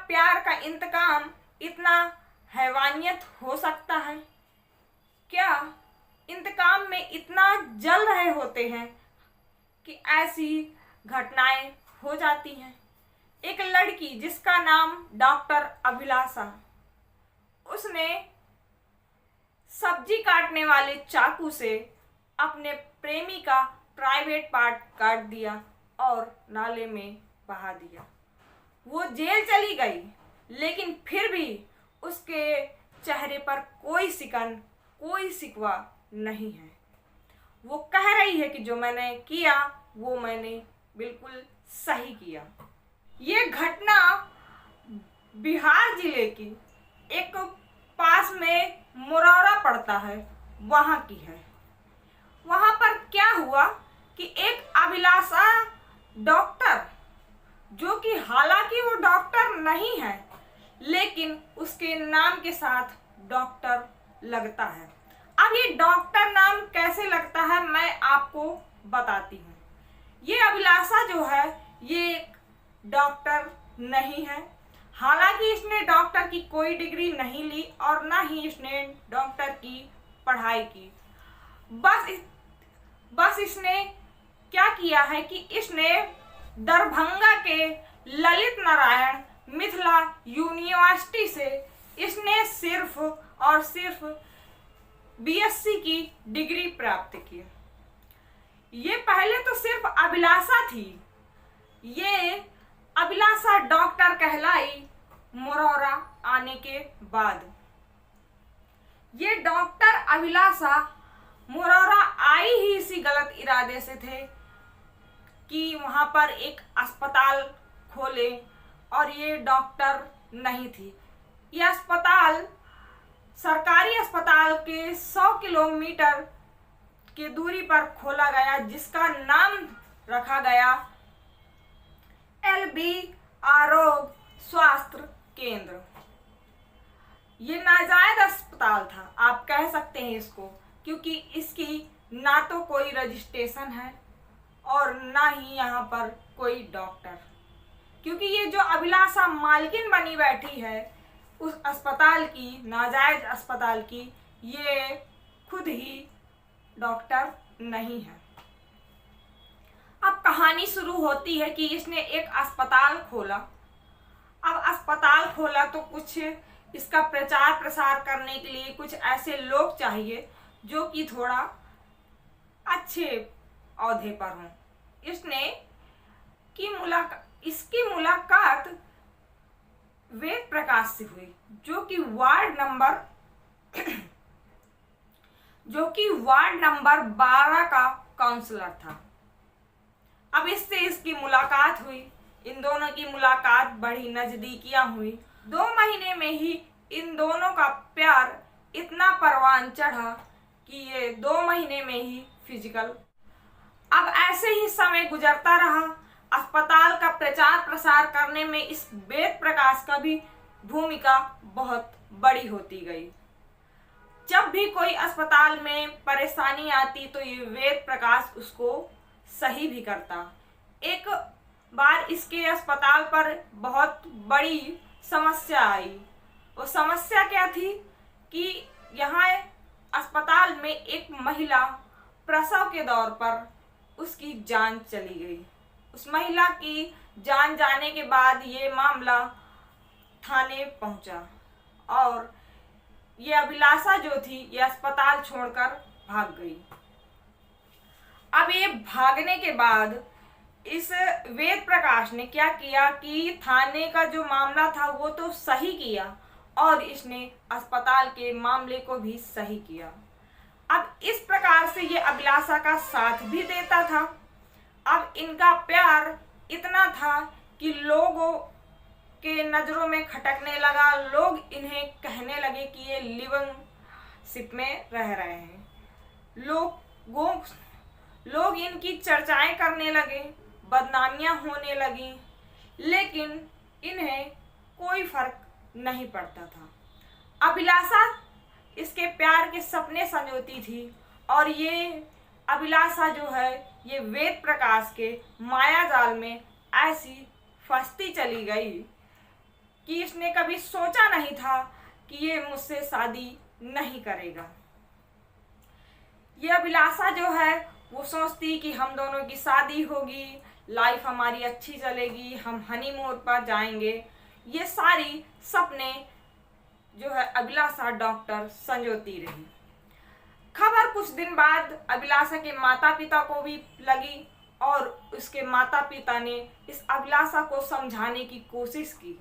प्यार का इंतकाम इतना हैवानियत हो सकता है? क्या इंतकाम में इतना जल रहे होते हैं कि ऐसी घटनाएं हो जाती हैं? एक लड़की जिसका नाम डॉक्टर अभिलाषा, उसने सब्जी काटने वाले चाकू से अपने प्रेमी का प्राइवेट पार्ट काट दिया और नाले में बहा दिया। वो जेल चली गई, लेकिन फिर भी उसके चेहरे पर कोई सिकन, कोई सिकवा नहीं है। वो कह रही है कि जो मैंने किया वो मैंने बिल्कुल सही किया। ये घटना बिहार जिले की एक पास में मुरौरा पड़ता है, वहाँ की है। वहाँ पर क्या हुआ कि एक अभिलाषा डॉक्टर, जो कि हालांकि वो डॉक्टर नहीं है, लेकिन उसके नाम के साथ डॉक्टर लगता है। अब ये डॉक्टर नाम कैसे लगता है मैं आपको बताती हूँ। ये अभिलाषा जो है ये डॉक्टर नहीं है। हालांकि इसने डॉक्टर की कोई डिग्री नहीं ली और ना ही इसने डॉक्टर की पढ़ाई की। बस इसने क्या किया है कि इसने दरभंगा के ललित नारायण मिथिला यूनिवर्सिटी से इसने सिर्फ और सिर्फ बीएससी की डिग्री प्राप्त की। ये पहले तो सिर्फ अभिलाषा थी, ये अभिलाषा डॉक्टर कहलाई मुरौरा आने के बाद। ये डॉक्टर अभिलाषा मुरौरा आई ही इसी गलत इरादे से थे कि वहाँ पर एक अस्पताल खोले, और ये डॉक्टर नहीं थी। ये अस्पताल सरकारी अस्पताल के 100 किलोमीटर की दूरी पर खोला गया, जिसका नाम रखा गया LB आरोग्य स्वास्थ्य केंद्र। ये नाजायज अस्पताल था, आप कह सकते हैं इसको, क्योंकि इसकी ना तो कोई रजिस्ट्रेशन है और ना ही यहाँ पर कोई डॉक्टर। क्योंकि ये जो अभिलाषा मालकिन बनी बैठी है उस अस्पताल की, नाजायज अस्पताल की, ये खुद ही डॉक्टर नहीं है। अब कहानी शुरू होती है कि इसने एक अस्पताल खोला। अब अस्पताल खोला तो कुछ इसका प्रचार प्रसार करने के लिए कुछ ऐसे लोग चाहिए जो कि थोड़ा अच्छे औहदे पर हों। इसकी मुलाकात वेद प्रकाश से हुई, जो कि वार्ड नंबर 12 का काउंसलर था। अब इससे इसकी मुलाकात हुई, इन दोनों की मुलाकात बड़ी नजदीकियां हुई। 2 महीने में ही इन दोनों का प्यार इतना परवान चढ़ा कि ये 2 महीने में ही फिजिकल। अब ऐसे ही समय गुजरता रहा। अस्पताल का प्रचार प्रसार करने में इस वेद प्रकाश का भी भूमिका बहुत बड़ी होती गई। जब भी कोई अस्पताल में परेशानी आती तो ये वेद प्रकाश उसको सही भी करता। एक बार इसके अस्पताल पर बहुत बड़ी समस्या आई। वो समस्या क्या थी कि यहाँ अस्पताल में एक महिला प्रसव के दौर पर उसकी जान चली गई। उस महिला की जान जाने के बाद ये मामला थाने पहुंचा और ये अभिलाषा जो थी ये अस्पताल छोड़कर भाग गई। अब ये भागने के बाद इस वेद प्रकाश ने क्या किया कि थाने का जो मामला था वो तो सही किया और इसने अस्पताल के मामले को भी सही किया। अब इस प्रकार से ये अभिलाषा का साथ भी देता था। अब इनका प्यार इतना था कि लोगों के नज़रों में खटकने लगा। लोग इन्हें कहने लगे कि ये लिविंग शिप में रह रहे हैं। लोग इनकी चर्चाएं करने लगे, बदनामियां होने लगी, लेकिन इन्हें कोई फर्क नहीं पड़ता था। अभिलाषा इसके प्यार के सपने संजोती थी और ये अभिलाषा जो है ये वेद प्रकाश के माया जाल में ऐसी फंसती चली गई कि इसने कभी सोचा नहीं था कि ये मुझसे शादी नहीं करेगा। ये अभिलाषा जो है वो सोचती कि हम दोनों की शादी होगी, लाइफ हमारी अच्छी चलेगी, हम हनीमून पर जाएंगे। ये सारी सपने जो है अभिलाषा डॉक्टर संजोती रही। खबर कुछ दिन बाद अभिलाषा के माता पिता को भी लगी और उसके माता पिता ने इस अभिलाषा को समझाने की कोशिश की।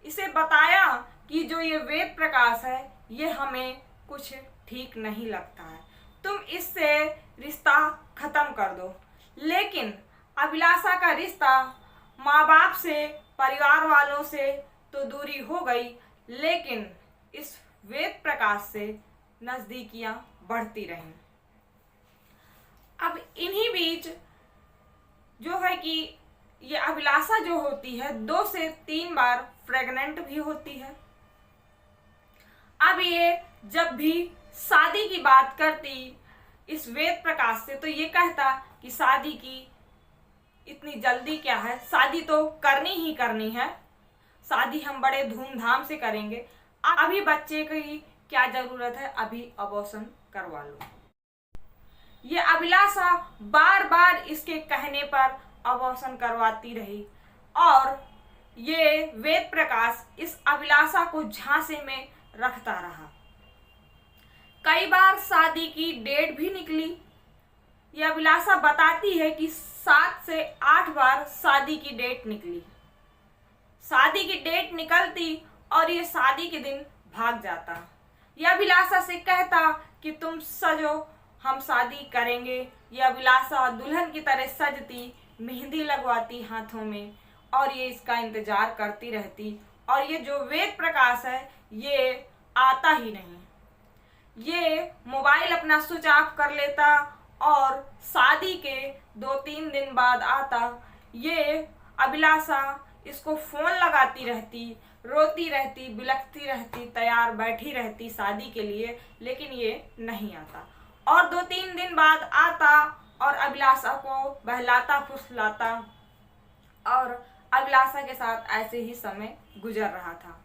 इसे बताया कि जो ये वेद प्रकाश है ये हमें कुछ ठीक नहीं लगता है, तुम इससे रिश्ता खत्म कर दो। लेकिन अभिलाषा का रिश्ता माँ बाप से, परिवार वालों से तो दूरी हो गई, लेकिन इस वेद प्रकाश से नजदीकियां बढ़ती रहीं। अब इन्हीं बीच जो है कि ये अभिलाषा जो होती है 2 से 3 बार प्रेग्नेंट भी होती है। अब ये जब भी शादी की बात करती इस वेद प्रकाश से तो ये कहता कि शादी की इतनी जल्दी क्या है, शादी तो करनी ही करनी है, शादी हम बड़े धूमधाम से करेंगे, अभी बच्चे की क्या जरूरत है, अभी अबॉर्शन करवा लो। ये अभिलाषा बार बार इसके कहने पर अबॉर्शन करवाती रही और ये वेद प्रकाश इस अभिलाषा को झांसे में रखता रहा। कई बार शादी की डेट भी निकली। ये अभिलाषा बताती है कि 7 से 8 बार शादी की डेट निकली। शादी की डेट निकलती और ये शादी के दिन भाग जाता। यह अभिलाषा से कहता कि तुम सजो, हम शादी करेंगे। यह अभिलाषा दुल्हन की तरह सजती, मेहंदी लगवाती हाथों में और ये इसका इंतजार करती रहती। और ये जो वेद प्रकाश है ये आता ही नहीं। ये मोबाइल अपना स्विच ऑफ कर लेता और शादी के 2-3 दिन बाद आता। ये अभिलाषा इसको फोन लगाती रहती, रोती रहती, बिलखती रहती, तैयार बैठी रहती शादी के लिए, लेकिन ये नहीं आता। और 2-3 दिन बाद आता और अभिलाषा को बहलाता फुसलाता और अभिलाषा के साथ ऐसे ही समय गुजर रहा था।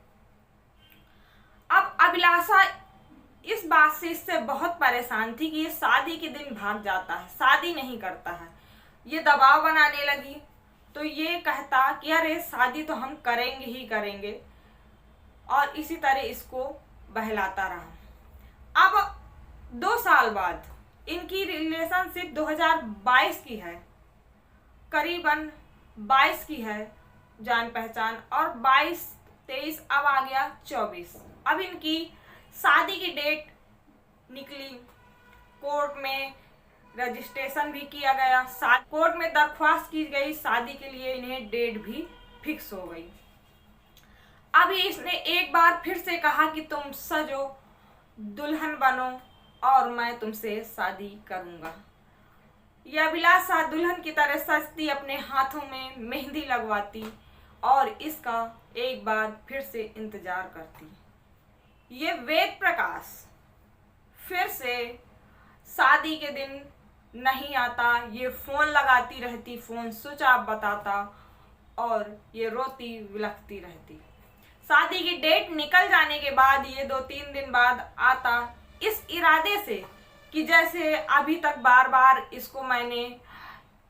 अब अभिलाषा इस बात से इससे बहुत परेशान थी कि ये शादी के दिन भाग जाता है, शादी नहीं करता है। ये दबाव बनाने लगी तो ये कहता कि अरे शादी तो हम करेंगे ही करेंगे, और इसी तरह इसको बहलाता रहा। अब 2 साल बाद इनकी रिलेशनशिप 2022 की है, करीबन 22 की है जान पहचान, और 22-23 अब आ गया 24। अब इनकी शादी की डेट निकली, कोर्ट में रजिस्ट्रेशन भी किया गया, कोर्ट में दरख्वास्त की गई, शादी के लिए इन्हें डेट भी फिक्स हो गई। अभी इसने एक बार फिर से कहा कि तुम सजो, दुल्हन बनो और मैं तुमसे शादी करूंगा। यह अभिलाषा दुल्हन की तरह सजती, अपने हाथों में मेहंदी लगवाती और इसका एक बार फिर से इंतजार करती। ये वेद प्रकाश फिर से शादी के दिन नहीं आता। ये फोन लगाती रहती, फोन स्विच ऑफ बताता और ये रोती बिलखती रहती। शादी की डेट निकल जाने के बाद ये 2-3 दिन बाद आता, इस इरादे से कि जैसे अभी तक बार बार इसको मैंने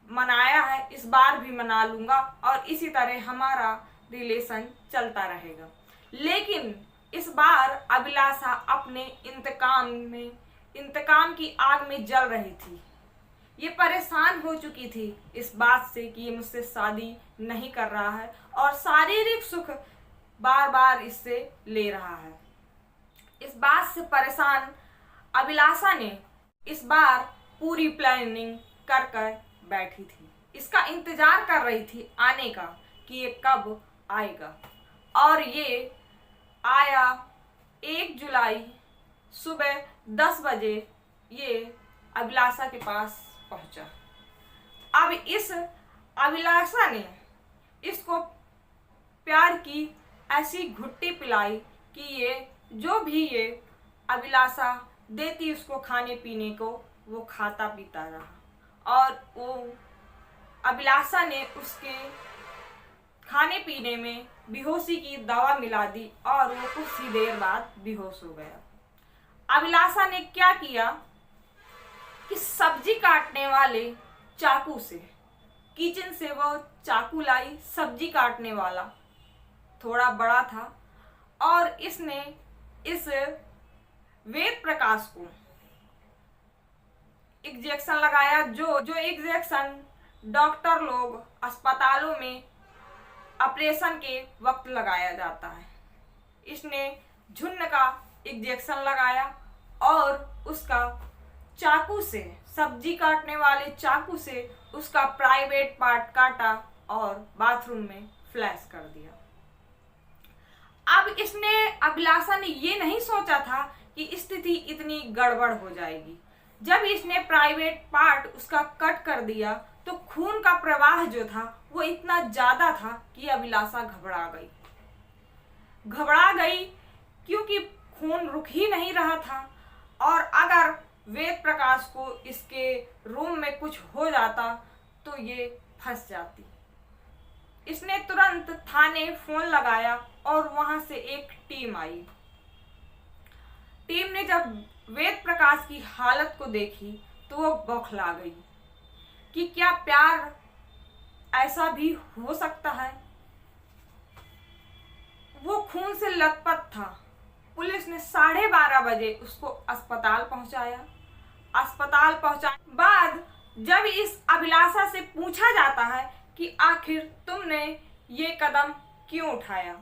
मनाया है, इस बार भी मना लूंगा और इसी तरह हमारा रिलेशन चलता रहेगा। लेकिन इस बार अभिलाषा अपने इंतकाम की आग में जल रही थी। ये परेशान हो चुकी थी इस बात से कि ये मुझसे शादी नहीं कर रहा है और शारीरिक सुख बार बार इससे ले रहा है। इस बात से परेशान अभिलाषा ने इस बार पूरी प्लानिंग कर कर बैठी थी। इसका इंतजार कर रही थी आने का कि ये कब आएगा, और ये आया 1 जुलाई सुबह 10 बजे ये अभिलाषा के पास पहुंचा। अब इस अभिलाषा ने इसको प्यार की ऐसी घुट्टी पिलाई कि ये जो भी ये अभिलाषा देती उसको खाने पीने को वो खाता पीता रहा, और वो अभिलाषा ने उसके खाने पीने में बेहोशी की दवा मिला दी और वो कुछ ही देर बाद बेहोश हो गया। अभिलाषा ने क्या किया कि सब्जी काटने वाले चाकू से, किचन से वो चाकू लाई, सब्जी काटने वाला थोड़ा बड़ा था, और इसने इस वेद प्रकाश को इंजेक्शन लगाया, जो इंजेक्शन डॉक्टर लोग अस्पतालों में ऑपरेशन के वक्त लगाया जाता है। इसने झुन्न का इंजेक्शन लगाया और उसका चाकू से, सब्जी काटने वाले चाकू से उसका प्राइवेट पार्ट काटा और बाथरूम में फ्लैश कर दिया। अब अभिलाषा ने ये नहीं सोचा था कि स्थिति इतनी गड़बड़ हो जाएगी। जब इसने प्राइवेट पार्ट उसका कट कर दिया तो खून का प्रवाह जो था वो इतना ज्यादा था कि अभिलाषा घबरा गई क्योंकि खून रुक ही नहीं रहा था, और अगर वेद प्रकाश को इसके रूम में कुछ हो जाता तो ये फंस जाती। इसने तुरंत थाने फोन लगाया और वहां से एक टीम आई। टीम ने जब वेद प्रकाश की हालत को देखी तो वो बौखला गई कि क्या प्यार ऐसा भी हो सकता है। वो खून से लथपथ था। पुलिस ने 12:30 बजे उसको अस्पताल पहुंचाया। अस्पताल पहुंचाने बाद जब इस अभिलाषा से पूछा जाता है कि आखिर तुमने ये कदम क्यों उठाया,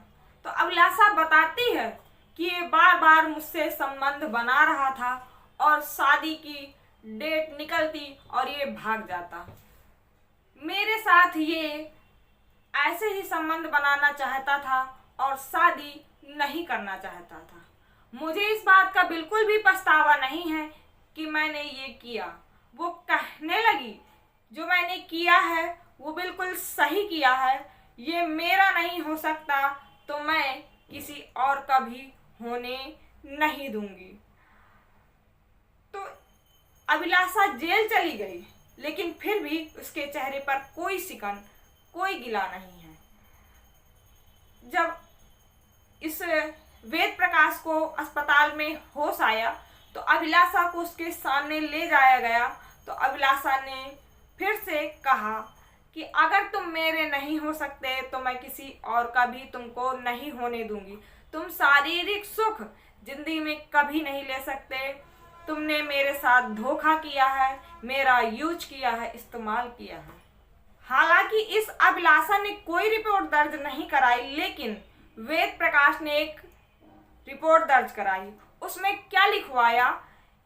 तो अभिलाषा बताती है कि ये बार बार मुझसे संबंध बना रहा था और शादी की डेट निकलती और ये भाग जाता। मेरे साथ ये ऐसे ही संबंध बनाना चाहता था और शादी नहीं करना चाहता था। मुझे इस बात का बिल्कुल भी पछतावा नहीं है कि मैंने ये किया। वो कहने लगी, जो मैंने किया है वो बिल्कुल सही किया है, ये मेरा नहीं हो सकता तो मैं किसी और का भी होने नहीं दूंगी। तो अभिलाषा जेल चली गई, लेकिन फिर भी उसके चेहरे पर कोई सिकन, कोई गिला नहीं है। जब इस वेद प्रकाश को अस्पताल में होश आया तो अभिलाषा को उसके सामने ले जाया गया। तो अभिलाषा ने फिर से कहा कि अगर तुम मेरे नहीं हो सकते तो मैं किसी और का भी तुमको नहीं होने दूंगी। तुम शारीरिक सुख जिंदगी में कभी नहीं ले सकते। तुमने मेरे साथ धोखा किया है, मेरा यूज किया है, इस्तेमाल किया है। हालांकि इस अभिलाषा ने कोई रिपोर्ट दर्ज नहीं कराई, लेकिन वेद प्रकाश ने एक रिपोर्ट दर्ज कराई। उसमें क्या लिखवाया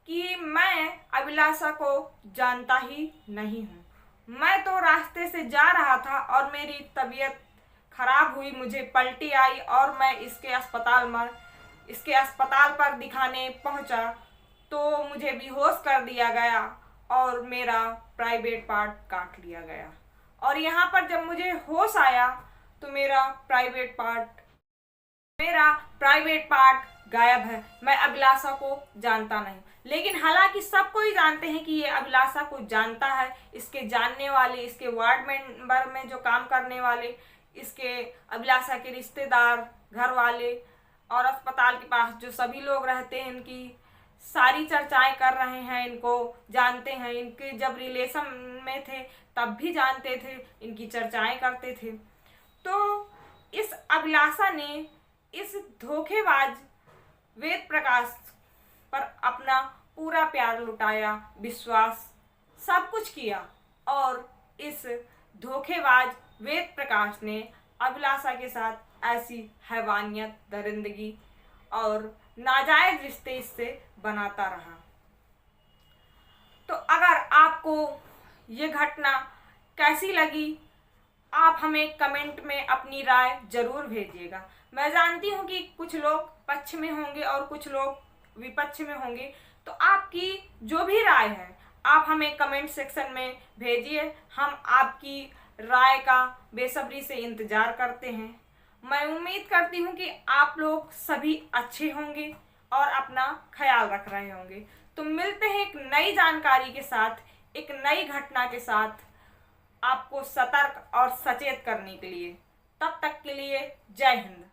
कि मैं अभिलाषा को जानता ही नहीं हूँ। मैं तो रास्ते से जा रहा था और मेरी तबीयत खराब हुई, मुझे पलटी आई और मैं इसके अस्पताल पर दिखाने पहुंचा तो मुझे बेहोश कर दिया गया और मेरा प्राइवेट पार्ट काट लिया गया। और यहाँ पर जब मुझे होश आया तो मेरा प्राइवेट पार्ट गायब है। मैं अभिलाषा को जानता नहीं। लेकिन हालांकि सब कोई जानते हैं कि ये अभिलाषा को जानता है। इसके जानने वाले, इसके वार्ड मेंबर में जो काम करने वाले, इसके अभिलाषा के रिश्तेदार, घर वाले और अस्पताल के पास जो सभी लोग रहते हैं, इनकी सारी चर्चाएं कर रहे हैं, इनको जानते हैं। इनके जब रिलेशन में थे तब भी जानते थे, इनकी चर्चाएं करते थे। तो इस अभिलाषा ने इस धोखेबाज वेद प्रकाश पर अपना पूरा प्यार लुटाया, विश्वास, सब कुछ किया, और इस धोखेबाज वेद प्रकाश ने अभिलाषा के साथ ऐसी हैवानियत, दरिंदगी और नाजायज रिश्ते इससे बनाता रहा। तो अगर आपको ये घटना कैसी लगी, आप हमें कमेंट में अपनी राय जरूर भेजिएगा। मैं जानती हूँ कि कुछ लोग पक्ष में होंगे और कुछ लोग विपक्ष में होंगे, तो आपकी जो भी राय है आप हमें कमेंट सेक्शन में भेजिए। हम आपकी राय का बेसब्री से इंतजार करते हैं। मैं उम्मीद करती हूँ कि आप लोग सभी अच्छे होंगे और अपना ख्याल रख रहे होंगे। तो मिलते हैं एक नई जानकारी के साथ, एक नई घटना के साथ, आपको सतर्क और सचेत करने के लिए। तब तक के लिए जय हिंद।